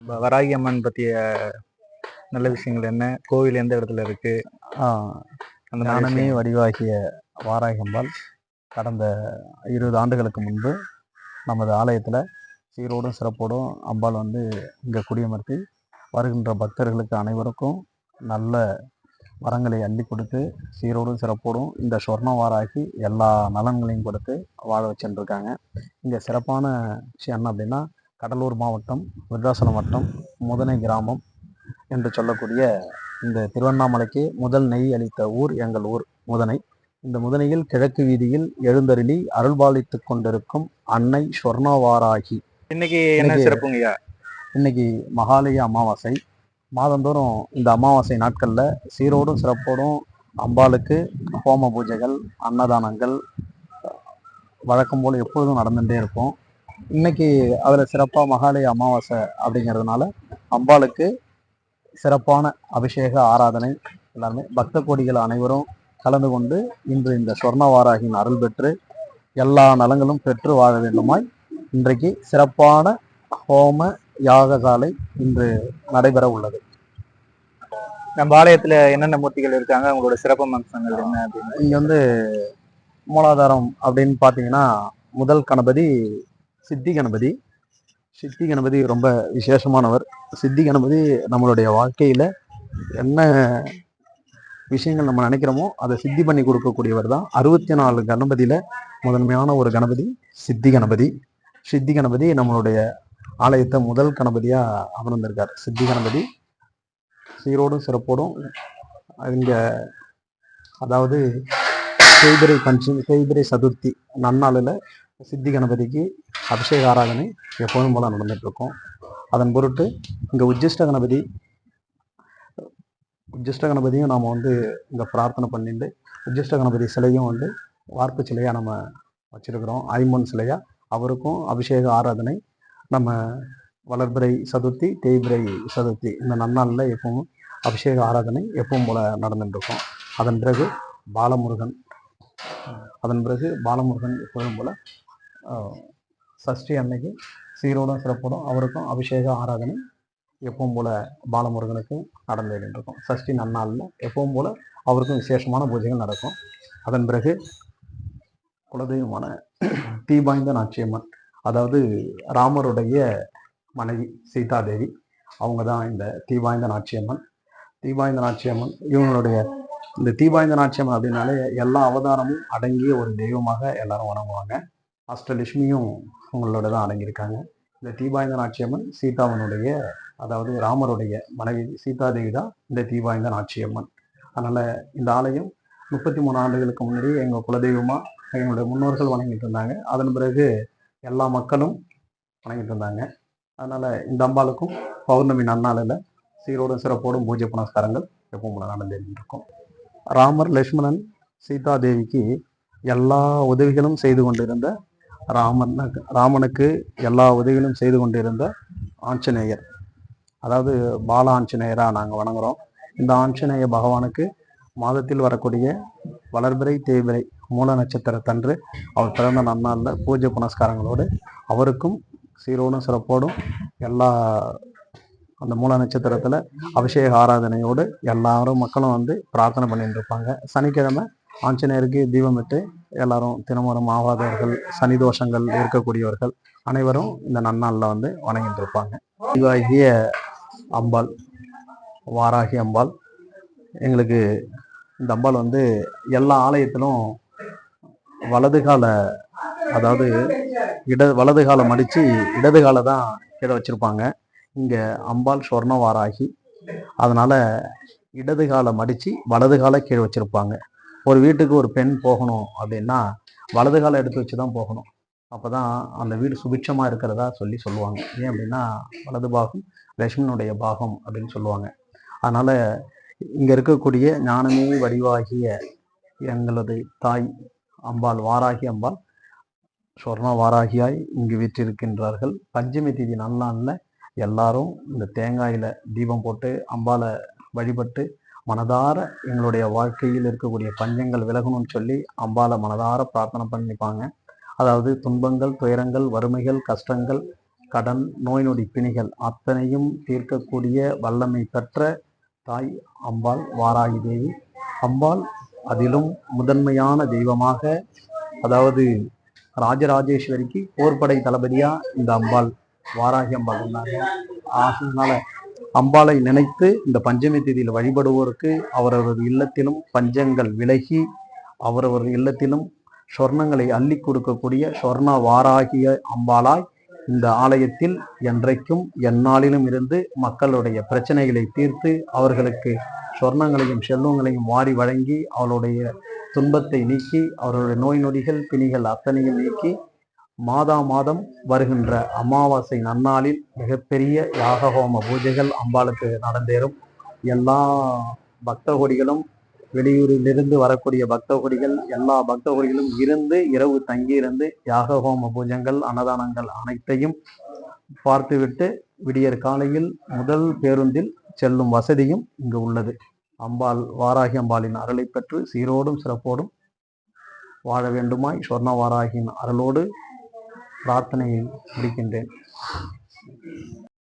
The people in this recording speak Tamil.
வராகி அம்மன் பற்றிய நல்ல விஷயங்கள் என்ன? கோவில் எந்த இடத்துல இருக்கு? அந்த மாதிரி ஞானமே விஷயங்கள். வடிவாகிய வாராகி அம்பாள் கடந்த 20 ஆண்டுகளுக்கு முன்பு நமது ஆலயத்தில் சீரோடும் சிறப்போடும் அம்பாள் இங்கே குடியமர்த்தி வருகின்ற பக்தர்களுக்கு அனைவருக்கும் நல்ல வரங்களை அள்ளி கொடுத்து சீரோடும் சிறப்போடும் இந்த சொர்ண வாராகி எல்லா நலன்களையும் கொடுத்து வாழ வச்சுருக்காங்க. இங்கே சிறப்பான விஷயம் என்ன அப்படின்னா, கடலூர் மாவட்டம் விருத்தாசலம் வட்டம் முதனை கிராமம் என்று சொல்லக்கூடிய இந்த திருவண்ணாமலைக்கு முதல் நெய் அளித்த ஊர் எங்கள் ஊர் முதனை. இந்த முதனையில் கிழக்கு வீதியில் எழுந்தருளி அருள்பாலித்து கொண்டிருக்கும் அன்னை சொர்ணவாராகி. இன்னைக்கு என்ன சிறப்புங்கய்யா? இன்னைக்கு மகாலய அமாவாசை. மாதந்தோறும் இந்த அமாவாசை நாட்களில் சீரோடும் சிறப்போடும் அம்பாளுக்கு ஹோம பூஜைகள், அன்னதானங்கள் வழக்கம் போல் எப்பொழுதும் நடந்துகிட்டே இருக்கும். இன்னைக்கு அதில் சிறப்பாக மகாலய அமாவாசை அப்படிங்கிறதுனால அம்பாளுக்கு சிறப்பான அபிஷேக ஆராதனை எல்லாருமே பக்த கோடிகள் அனைவரும் கலந்து கொண்டு இன்று இந்த சொர்ணவாராகின் அருள் பெற்று எல்லா நலங்களும் பெற்று வாழ வேண்டுமாய் இன்றைக்கு சிறப்பான ஹோம யாகசாலை இன்று நடைபெற உள்ளது. நம்ம ஆலயத்துல என்னென்ன மூர்த்திகள் இருக்காங்க, உங்களோட சிறப்பு அம்சங்கள் என்ன அப்படின்னு? இங்க மூலாதாரம் அப்படின்னு பார்த்தீங்கன்னா, முதல் கணபதி சித்தி கணபதி. சித்தி கணபதி ரொம்ப விசேஷமானவர். சித்தி கணபதி நம்மளுடைய வாழ்க்கையில என்ன விஷயங்கள் நம்ம நினைக்கிறோமோ அதை சித்தி பண்ணி கொடுக்கக்கூடியவர் தான். 64 கணபதியில முதன்மையான ஒரு கணபதி சித்தி கணபதி. சித்தி கணபதி நம்மளுடைய ஆலயத்தை முதல் கணபதியா அமர்ந்திருக்கார். சித்தி கணபதி சீரோடும் சிறப்போடும் இங்க, அதாவது தேய்பிரை சதுர்த்தி நன்னாளில் சித்தி கணபதிக்கு அபிஷேக ஆராதனை எப்போதும் போல நடந்துட்டு இருக்கும். அதன் பொருட்டு இங்க உஜ்ஜிஷ்ட கணபதியும் நாம் இங்க பிரார்த்தனை பண்ணிட்டு உஜ்ஜிஷ்ட கணபதி சிலையும் வார்ப்பு சிலையா நம்ம வச்சிருக்கிறோம். ஐம்பொன் சிலையா அவருக்கும் அபிஷேக ஆராதனை நம்ம வளர்பிறை சதுர்த்தி, தேய்பிரை சதுர்த்தி இந்த நன்னாளில் எப்பவும் அபிஷேக ஆராதனை எப்பவும் போல நடந்துட்டு இருக்கும். அதன் பிறகு பாலமுருகன் எப்போதும் போல சஷ்டி அன்னைக்கு சீரோடும் சிறப்போடும் அவருக்கும் அபிஷேக ஆராதனை எப்பவும் போல பாலமுருகனுக்கு நடந்துகிட்டு இருக்கும். சஷ்டி நன்னாளில் எப்பவும் போல அவருக்கும் விசேஷமான பூஜைகள் நடக்கும். அதன் பிறகு குலதெய்வமான தீபாய்ந்த நாச்சியம்மன், அதாவது ராமருடைய மனைவி சீதாதேவி, அவங்க தான் இந்த தீபாய்ந்த நாச்சியம்மன். தீபாய்ந்த நாச்சியம்மன் இவங்களுடைய இந்த தீபாய்ந்த நாச்சியம்மன் அப்படின்னாலே எல்லா அவதாரமும் அடங்கிய ஒரு தெய்வமாக எல்லாரும் வணங்குவாங்க. அஷ்டலட்சுமியும் உங்களோட தான் அடங்கியிருக்காங்க. இந்த தீபாய்ந்த நாச்சியம்மன் சீதாவனுடைய, அதாவது ராமருடைய மனைவி சீதாதேவி தான் இந்த தீபாய்ந்த நாச்சியம்மன். அதனால இந்த ஆலயம் 33 ஆண்டுகளுக்கு முன்னாடி எங்கள் குலதெய்வமாக எங்களுடைய முன்னோர்கள் வணங்கிட்டு இருந்தாங்க. அதன் பிறகு எல்லா மக்களும் வணங்கிட்டு இருந்தாங்க. அதனால இந்த அம்பாளுக்கும் பௌர்ணமி நன்னாளில் சீரோடும் சிறப்போடும் பூஜை புனஸ்காரங்கள் எப்பவும் நடந்துட்டு இருக்கும். ராமர், லட்சுமணன், சீதாதேவிக்கு எல்லா உதவிகளும் செய்து கொண்டிருந்த ராமனுக்கு எல்லா உதவிகளும் செய்து கொண்டிருந்த ஆஞ்சநேயர், அதாவது பால ஆஞ்சநேயராக நாங்கள் வணங்குறோம். இந்த ஆஞ்சநேய பகவானுக்கு மாதத்தில் வரக்கூடிய வளர்பிறை, தேய்பிறை மூல நட்சத்திரத்தன்று அவர் பிறந்த நன்னாளில் பூஜை புனஸ்காரங்களோடு அவருக்கும் சீரோடும் சிறப்போடும் எல்லா அந்த மூல நட்சத்திரத்தில் அபிஷேக ஆராதனையோடு எல்லாரும் மக்களும் பிரார்த்தனை பண்ணிட்டு இருப்பாங்க. சனிக்கிழமை ஆஞ்சநேயருக்கு தீபமிட்டு எல்லாரும் திருமணம் ஆகாதவர்கள், சனி தோஷங்கள் இருக்கக்கூடியவர்கள் அனைவரும் இந்த நன்னாளில் வணங்கிட்டு இருப்பாங்க. வடிவாகிய அம்பாள் வாராகி அம்பாள். எங்களுக்கு இந்த அம்பாள் எல்லா ஆலயத்திலும் வலது கால, அதாவது வலது காலை மடித்து இடது காலை தான் கீழே வச்சிருப்பாங்க. இங்கே அம்பாள் சொர்ண வாராகி, அதனால இடது காலை மடித்து வலது காலை கீழே வச்சிருப்பாங்க. ஒரு வீட்டுக்கு ஒரு பெண் போகணும் அப்படின்னா வலது காலை எடுத்து வச்சு தான் போகணும். அப்போ தான் அந்த வீடு சுபிட்சமாக இருக்கிறதா சொல்லுவாங்க. ஏன் அப்படின்னா வலது பாகம் லட்சுமணனுடைய பாகம் அப்படின்னு சொல்லுவாங்க. அதனால் இங்கே இருக்கக்கூடிய ஞானமே வடிவாகிய எங்களது தாய் அம்பாள் வாராகி அம்பாள் சொர்ண வாராகியாய் இங்கு வீற்றிருக்கின்றார்கள். பஞ்சமி தேதி நல்லாளில் எல்லாரும் இந்த தேங்காயில் தீபம் போட்டு அம்பாளை வழிபட்டு மனதார எங்களுடைய வாழ்க்கையில் இருக்கக்கூடிய பஞ்சங்கள் விலகணும்னு சொல்லி அம்பாளை மனதார பிரார்த்தனை பண்ணிப்பாங்க. அதாவது துன்பங்கள், துயரங்கள், வறுமைகள், கஷ்டங்கள் கடன், நோய் நொடி பிணிகள் அத்தனையும் தீர்க்கக்கூடிய வல்லமை பெற்ற தாய் அம்பாள் வாராகி தேவி. அம்பாள் அதிலும் முதன்மையான தெய்வமாக, அதாவது ராஜராஜேஸ்வரிக்கு போர்படை தளபதியா இந்த அம்பாள் வாராகி அம்பாள் இருந்தாங்க. அதனால அம்பாளை நினைத்து இந்த பஞ்சமி தேதியில் வழிபடுவோருக்கு அவரவர் இல்லத்திலும் பஞ்சங்கள் விலகி அவரவர் இல்லத்திலும் சொர்ணங்களை அள்ளி கொடுக்கக்கூடிய சொர்ண வாராகிய அம்பாளாய் இந்த ஆலயத்தில் என்றைக்கும் எந்நாளிலும் இருந்து மக்களுடைய பிரச்சனைகளை தீர்த்து அவர்களுக்கு சொர்ணங்களையும் செல்வங்களையும் வாரி வழங்கி அவளுடைய துன்பத்தை நீக்கி அவர்களுடைய நோய் நொடிகள் பிணிகள் அத்தனையும் நீக்கி மாதம் வருகின்ற அமாவாசை நன்னாளில் மிகப்பெரிய யாக ஹோம பூஜைகள் அம்பாளுக்கு நடந்தேறும். எல்லா பக்த கொடிகளும், வெளியூரிலிருந்து வரக்கூடிய பக்த கொடிகள், எல்லா பக்த கொடிகளும் இருந்து இரவு தங்கியிருந்து யாக ஹோம பூஜைகள் அன்னதானங்கள் அனைத்தையும் பார்த்துவிட்டு விடியற் காலையில் முதல் பேருந்தில் செல்லும் வசதியும் இங்கு உள்ளது. அம்பாள் வாராகி அம்பாளின் அருளை பெற்று சீரோடும் சிறப்போடும் வாழ வேண்டுமாய் சொர்ண வாராகியின் அருளோடு பிரார்த்தனையை முடிக்கின்றேன்.